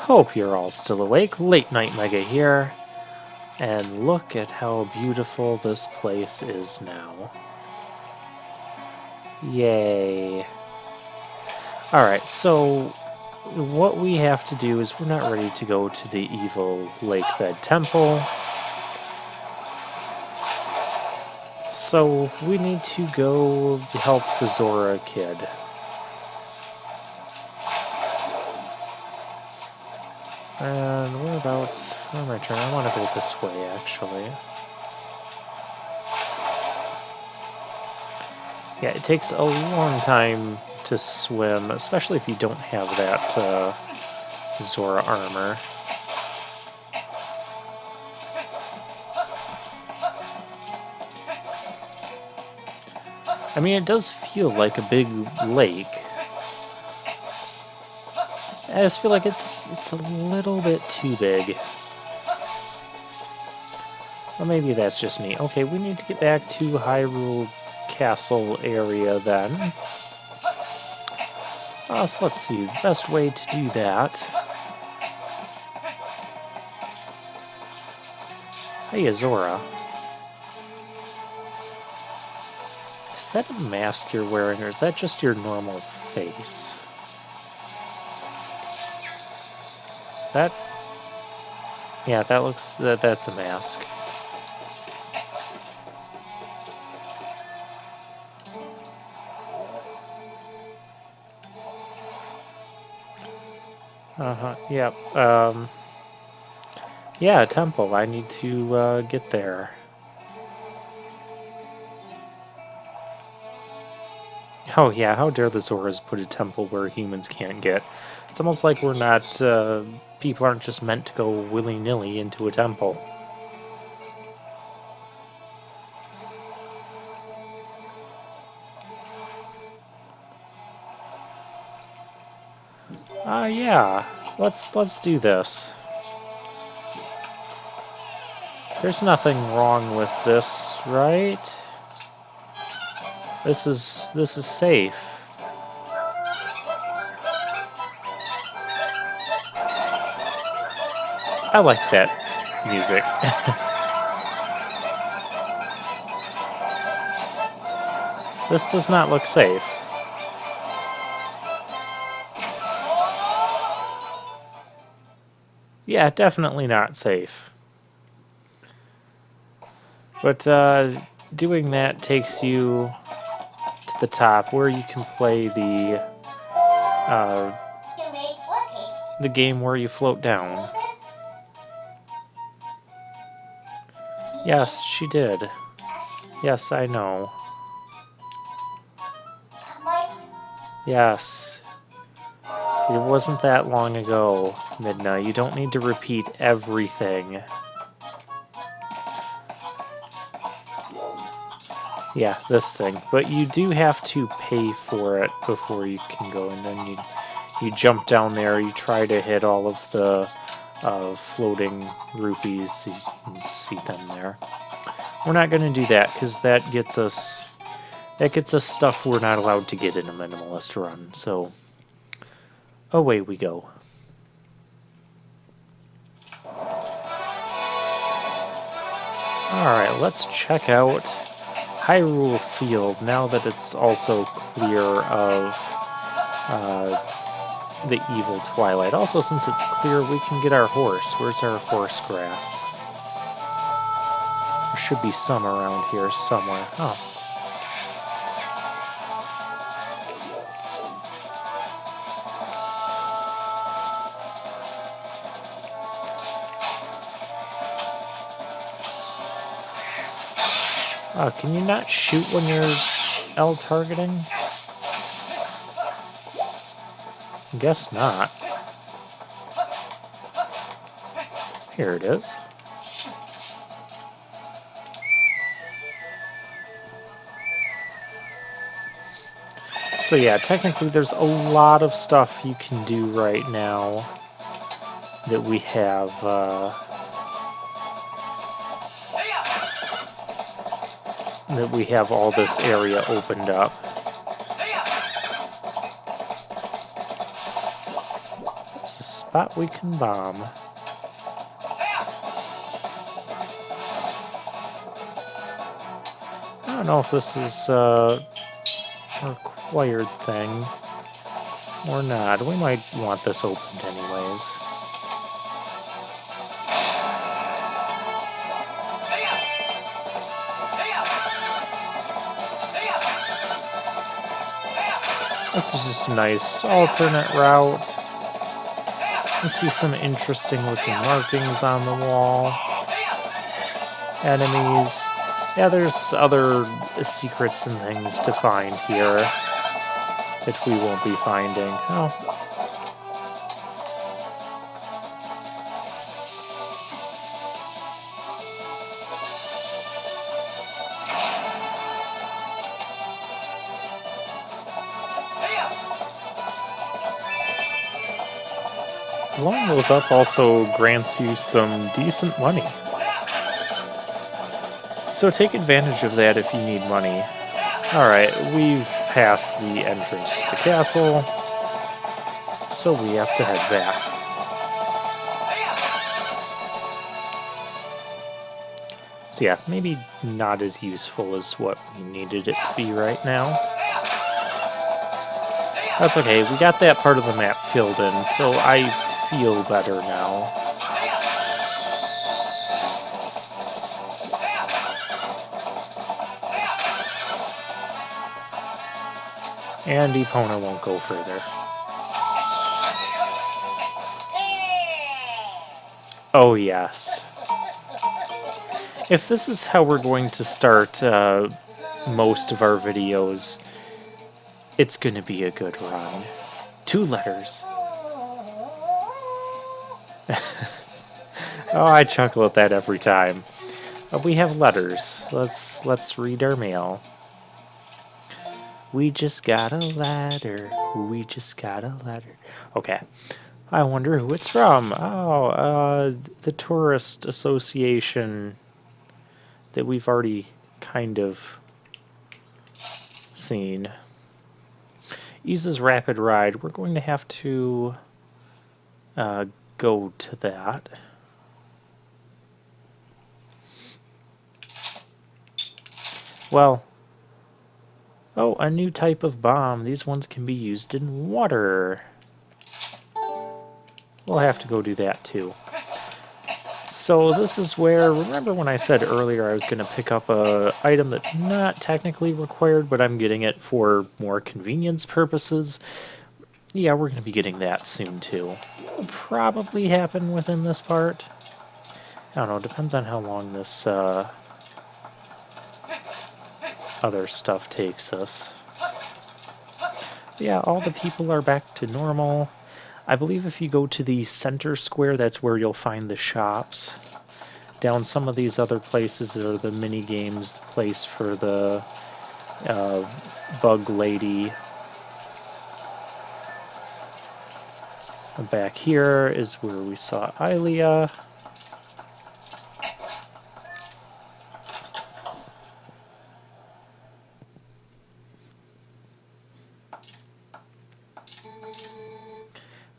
Hope you're all still awake. Late Night Mega here. And look at how beautiful this place is now. Yay. Alright, so what we have to do is we're not ready to go to the evil Lakebed Temple. So we need to go help the Zora kid. And whereabouts? Where am I turning? I want to go this way, actually. Yeah, it takes a long time to swim, especially if you don't have that Zora armor. I mean, it does feel like a big lake. I just feel like it's a little bit too big. Well, maybe that's just me. Okay, we need to get back to Hyrule Castle area then. So let's see, the best way to do that. Hey, Zora. Is that a mask you're wearing, or is that just your normal face? That... Yeah, that looks... that's a mask. Yep, yeah, a temple. I need to, get there. Oh yeah, how dare the Zoras put a temple where humans can't get. It's almost like we're not, people aren't just meant to go willy-nilly into a temple. Yeah, let's do this. There's nothing wrong with this, right? This is safe. I like that music. This does not look safe. Yeah, definitely not safe. But doing that takes you to the top where you can play the game where you float down. Yes, she did. Yes, I know. Yes. It wasn't that long ago, Midna. You don't need to repeat everything. Yeah, this thing. But you do have to pay for it before you can go, and then you jump down there, you try to hit all of the floating rupees. You can see them there. We're not going to do that, because that gets us stuff we're not allowed to get in a minimalist run, so away we go. Alright, let's check out Hyrule Field now that it's also clear of the evil Twilight. Also, since it's clear, we can get our horse. Where's our horse grass? There should be some around here somewhere. Oh. Oh, can you not shoot when you're L targeting? Guess not. Here it is. So yeah, technically there's a lot of stuff you can do right now that we have all this area opened up. There's a spot we can bomb. I don't know if this is a required thing or not. We might want this opened anyways. This is just a nice alternate route. You see some interesting looking markings on the wall. Enemies. Yeah, there's other secrets and things to find here that we won't be finding. Oh. Blowing those up also grants you some decent money. So take advantage of that if you need money. Alright, we've passed the entrance to the castle, so we have to head back. So yeah, maybe not as useful as what we needed it to be right now. That's okay, we got that part of the map filled in, so I feel better now. And Epona won't go further. Oh yes. If this is how we're going to start most of our videos, it's going to be a good run. 2 letters. Oh, I chuckle at that every time. But we have letters. Let's read our mail. We just got a letter. We just got a letter. Okay. I wonder who it's from. Oh, the Tourist Association that we've already kind of seen. Ease's Rapid Ride. We're going to have to go to that. Well, oh, a new type of bomb. These ones can be used in water. We'll have to go do that too. So this is where, remember when I said earlier I was going to pick up a item that's not technically required, but I'm getting it for more convenience purposes? Yeah, we're going to be getting that soon too. It'll probably happen within this part. I don't know, it depends on how long this other stuff takes us. But yeah, all the people are back to normal. I believe if you go to the center square, that's where you'll find the shops. Down some of these other places are the mini games place for the bug lady. And back here is where we saw Ilia.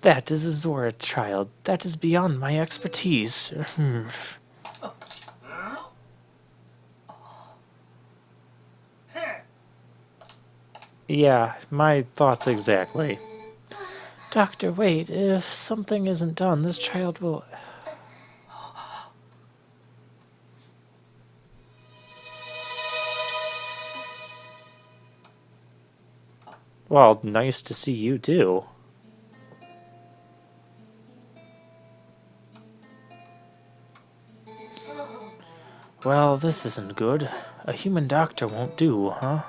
That is a Zora child. That is beyond my expertise. Yeah, my thoughts exactly. Doctor, wait. If something isn't done, this child will... Well, nice to see you too. Well, this isn't good. A human doctor won't do, huh?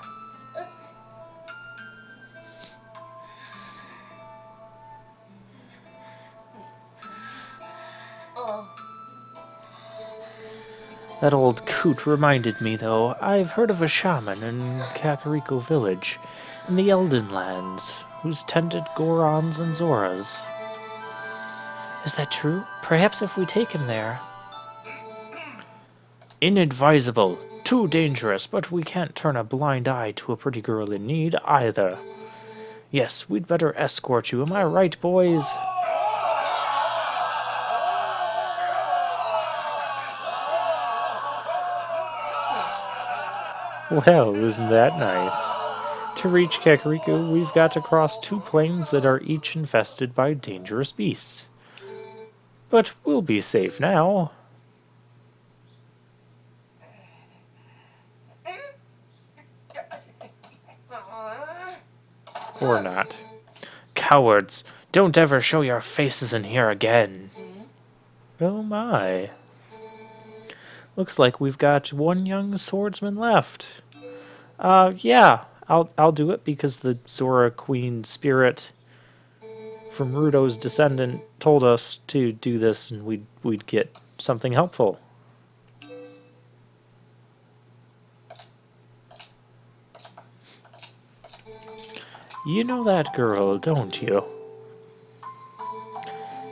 That old coot reminded me, though. I've heard of a shaman in Kakariko Village, in the Elden Lands, who's tended Gorons and Zoras. Is that true? Perhaps if we take him there... Inadvisable. Too dangerous, but we can't turn a blind eye to a pretty girl in need, either. Yes, we'd better escort you. Am I right, boys? Well, isn't that nice? To reach Kakariko, we've got to cross 2 plains that are each infested by dangerous beasts. But we'll be safe now. Or not. Cowards! Don't ever show your faces in here again! Oh my. Looks like we've got 1 young swordsman left. Yeah, I'll do it because the Zora Queen spirit from Rudo's descendant told us to do this and we'd get something helpful. You know that girl, don't you?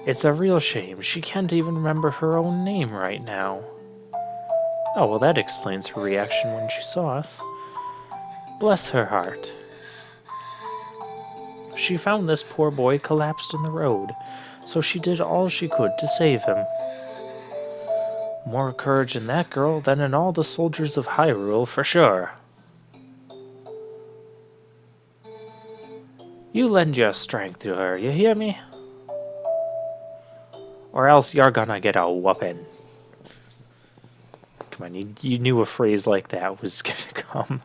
It's a real shame. She can't even remember her own name right now. Oh, well, that explains her reaction when she saw us. Bless her heart. She found this poor boy collapsed in the road, so she did all she could to save him. More courage in that girl than in all the soldiers of Hyrule, for sure. You lend your strength to her, you hear me? Or else you're gonna get a whooping. Come on, you knew a phrase like that was gonna come.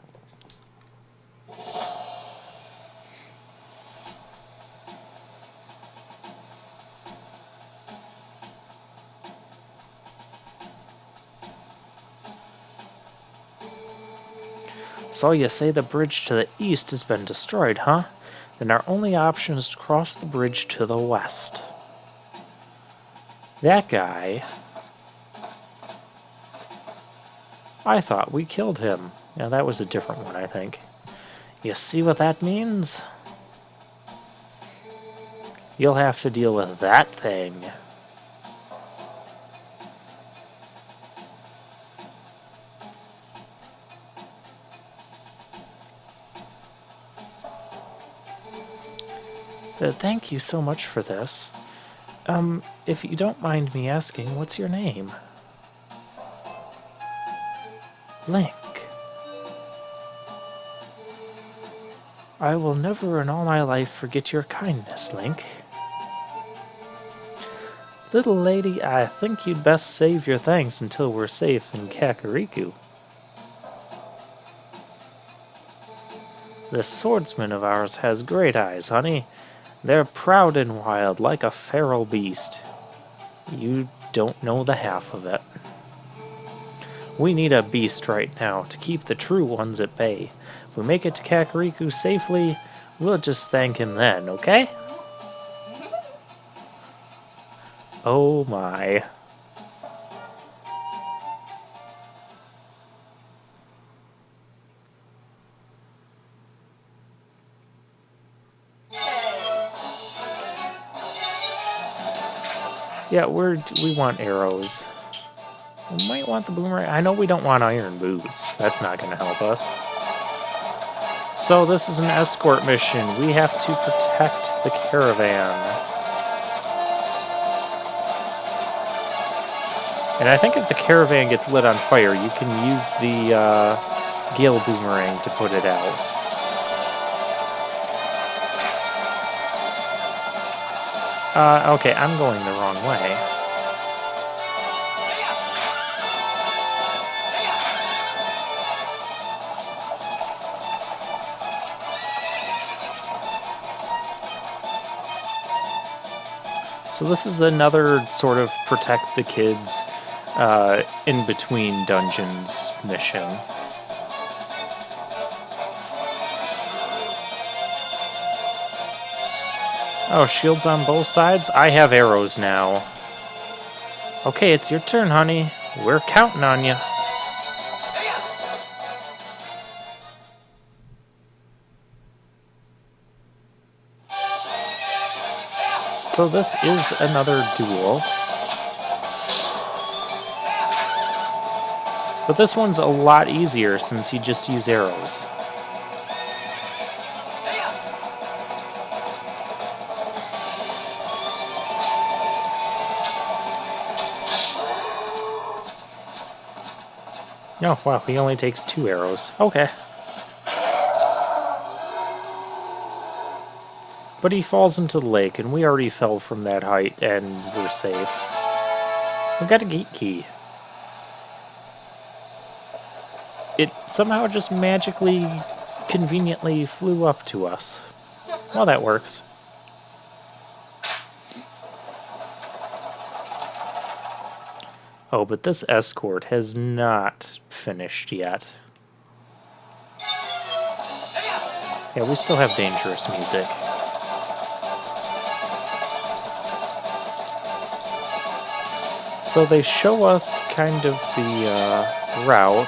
So you say the bridge to the east has been destroyed, huh? Then our only option is to cross the bridge to the west. That guy... I thought we killed him. Yeah, that was a different one, I think. You see what that means? You'll have to deal with that thing. Thank you so much for this. If you don't mind me asking, what's your name? Link. I will never in all my life forget your kindness, Link. Little lady, I think you'd best save your thanks until we're safe in Kakariko. This swordsman of ours has great eyes, honey. They're proud and wild, like a feral beast. You don't know the half of it. We need a beast right now to keep the true ones at bay. If we make it to Kakariko safely, we'll just thank him then, okay? Oh my. Yeah, we want arrows. We might want the boomerang. I know we don't want iron boots. That's not going to help us. So this is an escort mission. We have to protect the caravan. And I think if the caravan gets lit on fire, you can use the Gale Boomerang to put it out. Okay, I'm going the wrong way. So this is another sort of protect the kids in between dungeons mission. Oh, shields on both sides? I have arrows now. Okay, it's your turn, honey. We're counting on you. So this is another duel. But this one's a lot easier since you just use arrows. Oh, wow, he only takes 2 arrows. Okay. But he falls into the lake, and we already fell from that height, and we're safe. We got a gate key. It somehow just magically, conveniently flew up to us. Well, that works. Oh, but this escort has not finished yet. Yeah, we still have dangerous music. So they show us kind of the route.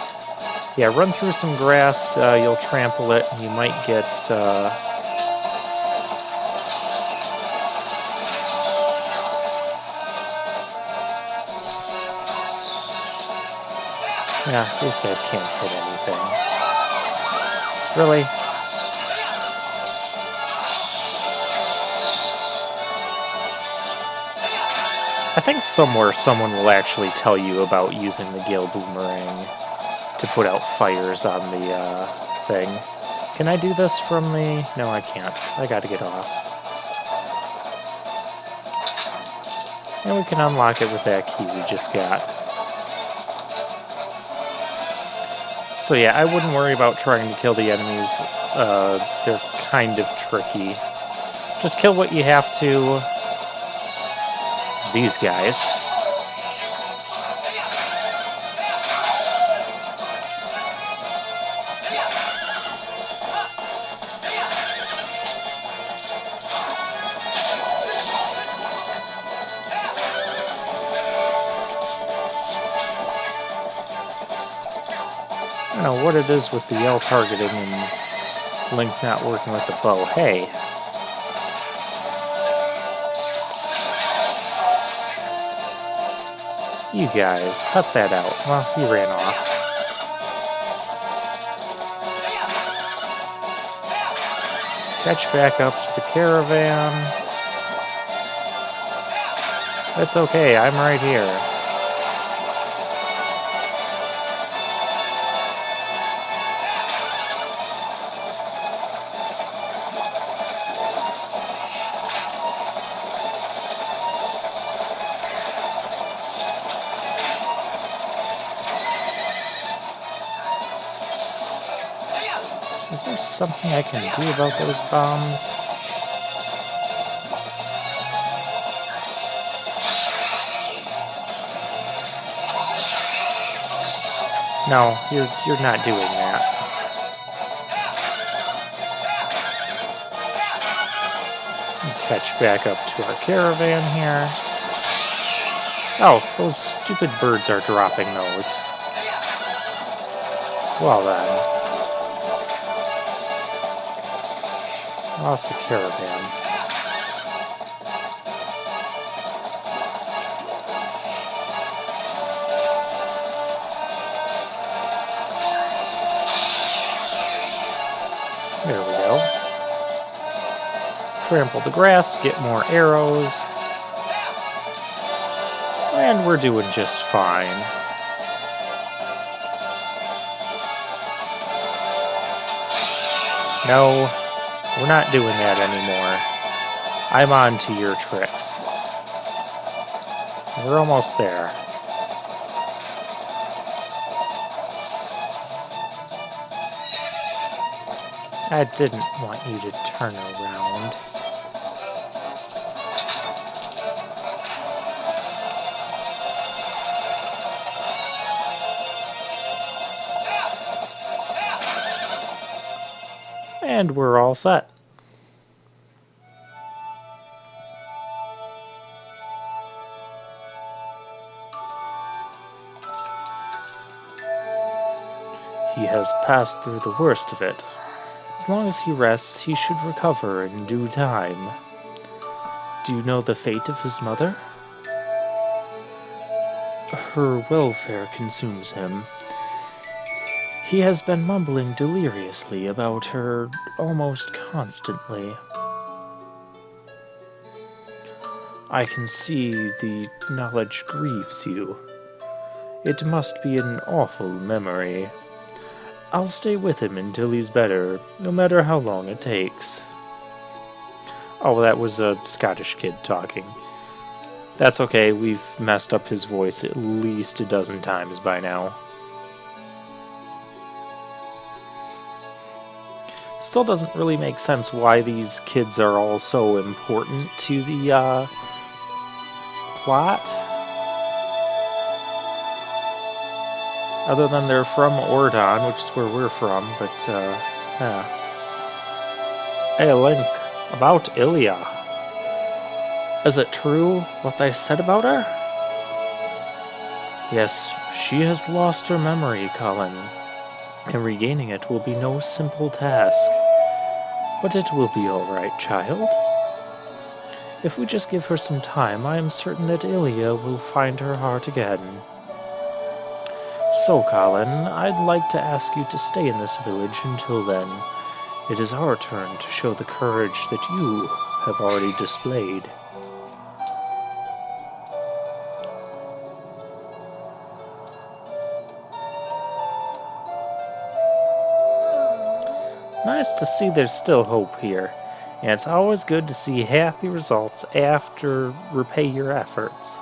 Yeah, run through some grass, you'll trample it, and you might get... Yeah, these guys can't hit anything. Really? I think somewhere someone will actually tell you about using the Gale Boomerang to put out fires on the thing. Can I do this from the... No, I can't. I gotta get off. And we can unlock it with that key we just got. So yeah, I wouldn't worry about trying to kill the enemies. They're kind of tricky. Just kill what you have to. These guys. I don't know what it is with the L targeting and Link not working with the bow. Hey. You guys, cut that out. Well, he ran off. Catch back up to the caravan. That's okay, I'm right here. Is there something I can do about those bombs? No, you're not doing that. Catch back up to our caravan here. Oh, those stupid birds are dropping those. Well then. Lost the caravan. There we go. Trample the grass to get more arrows. And we're doing just fine. No, we're not doing that anymore. I'm on to your tricks. We're almost there. I didn't want you to turn around. And we're all set. He has passed through the worst of it. As long as he rests, he should recover in due time. Do you know the fate of his mother? Her welfare consumes him. He has been mumbling deliriously about her almost constantly. I can see the knowledge grieves you. It must be an awful memory. I'll stay with him until he's better, no matter how long it takes. Oh, that was a Scottish kid talking. That's okay, we've messed up his voice at least a dozen times by now. Still doesn't really make sense why these kids are all so important to the plot. Other than they're from Ordon, which is where we're from, but yeah. Hey Link, about Ilya. Is it true what they said about her? Yes, she has lost her memory, Colin, and regaining it will be no simple task. But it will be alright, child. If we just give her some time, I am certain that Ilya will find her heart again. So, Colin, I'd like to ask you to stay in this village until then. It is our turn to show the courage that you have already displayed. Nice to see there's still hope here, and it's always good to see happy results after repay your efforts.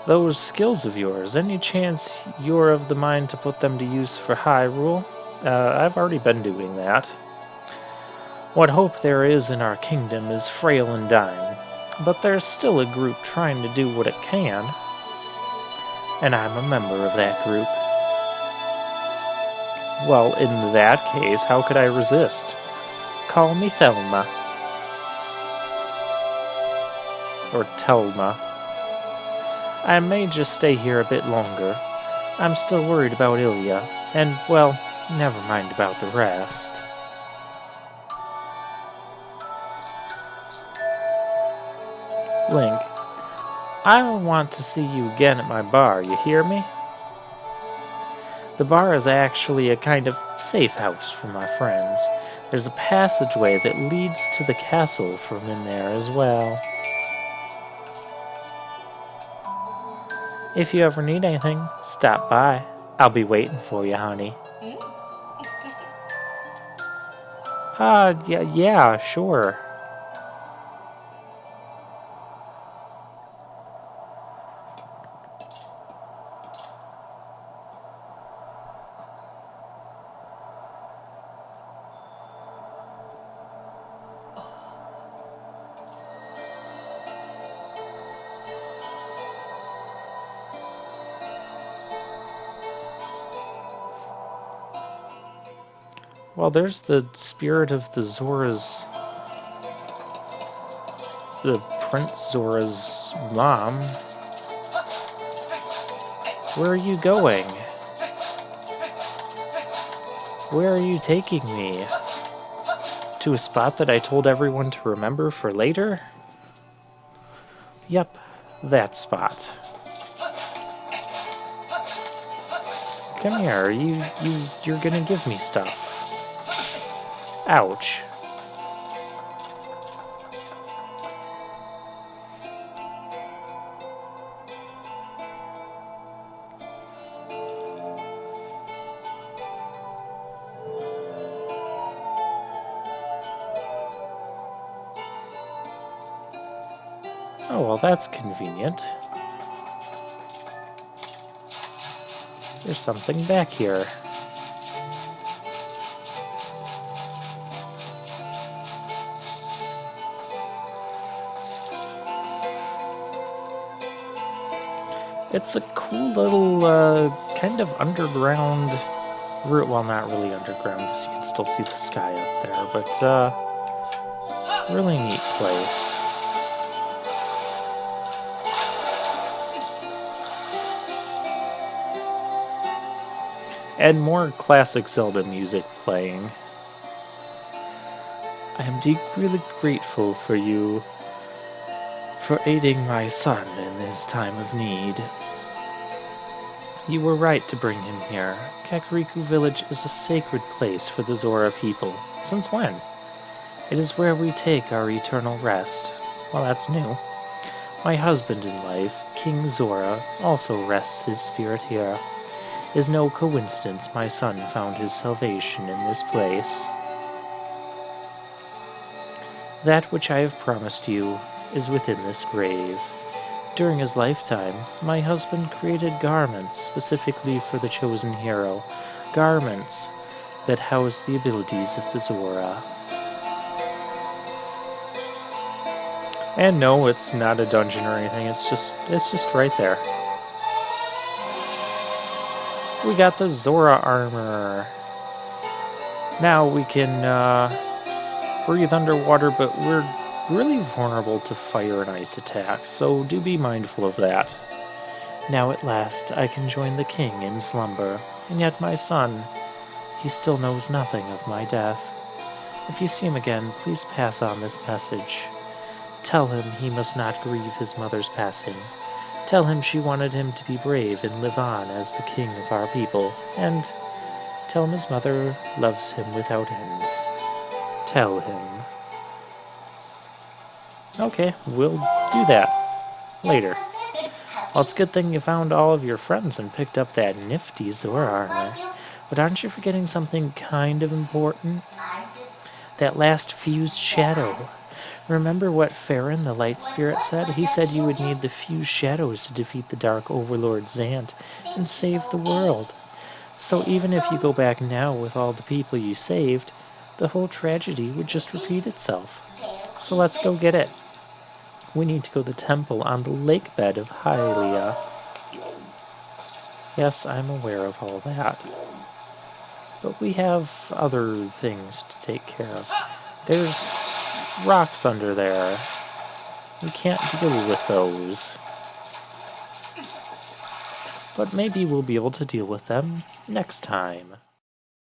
Those skills of yours, any chance you're of the mind to put them to use for Hyrule? I've already been doing that. What hope there is in our kingdom is frail and dying, but there's still a group trying to do what it can, and I'm a member of that group. Well, in that case, how could I resist? Call me Thelma. Or Telma. I may just stay here a bit longer. I'm still worried about Ilya, and, well, never mind about the rest. Link, I want to see you again at my bar, you hear me? The bar is actually a kind of safe house for my friends. There's a passageway that leads to the castle from in there as well. If you ever need anything, stop by. I'll be waiting for you, honey. Yeah, sure. Well, there's the spirit of the Zora's... the Prince Zora's mom. Where are you going? Where are you taking me? To a spot that I told everyone to remember for later? Yep, that spot. Come here, you're gonna give me stuff. Ouch. Oh, well, that's convenient. There's something back here. It's a cool little, kind of underground route. Well, not really underground, because you can still see the sky up there, but, really neat place. And more classic Zelda music playing. I am deeply grateful for you for aiding my son in this time of need. You were right to bring him here. Kakariko Village is a sacred place for the Zora people. Since when? It is where we take our eternal rest. Well, that's new. My husband in life, King Zora, also rests his spirit here. It is no coincidence my son found his salvation in this place. That which I have promised you is within this grave. During his lifetime, my husband created garments specifically for the chosen hero, garments that house the abilities of the Zora. And no, it's not a dungeon or anything, it's just right there. We got the Zora armor. Now we can breathe underwater, but we're really vulnerable to fire and ice attacks, so do be mindful of that. Now at last I can join the king in slumber, and yet my son, he still knows nothing of my death. If you see him again, please pass on this message. Tell him he must not grieve his mother's passing. Tell him she wanted him to be brave and live on as the king of our people, and tell him his mother loves him without end. Tell him. Okay, we'll do that later. Well, it's a good thing you found all of your friends and picked up that nifty Zora armor. But aren't you forgetting something kind of important? That last fused shadow. Remember what Farron, the light spirit, said? He said you would need the fused shadows to defeat the Dark Overlord Zant and save the world. So even if you go back now with all the people you saved, the whole tragedy would just repeat itself. So let's go get it. We need to go to the temple on the lake bed of Hylia. Yes, I'm aware of all that. But we have other things to take care of. There's rocks under there. We can't deal with those. But maybe we'll be able to deal with them next time.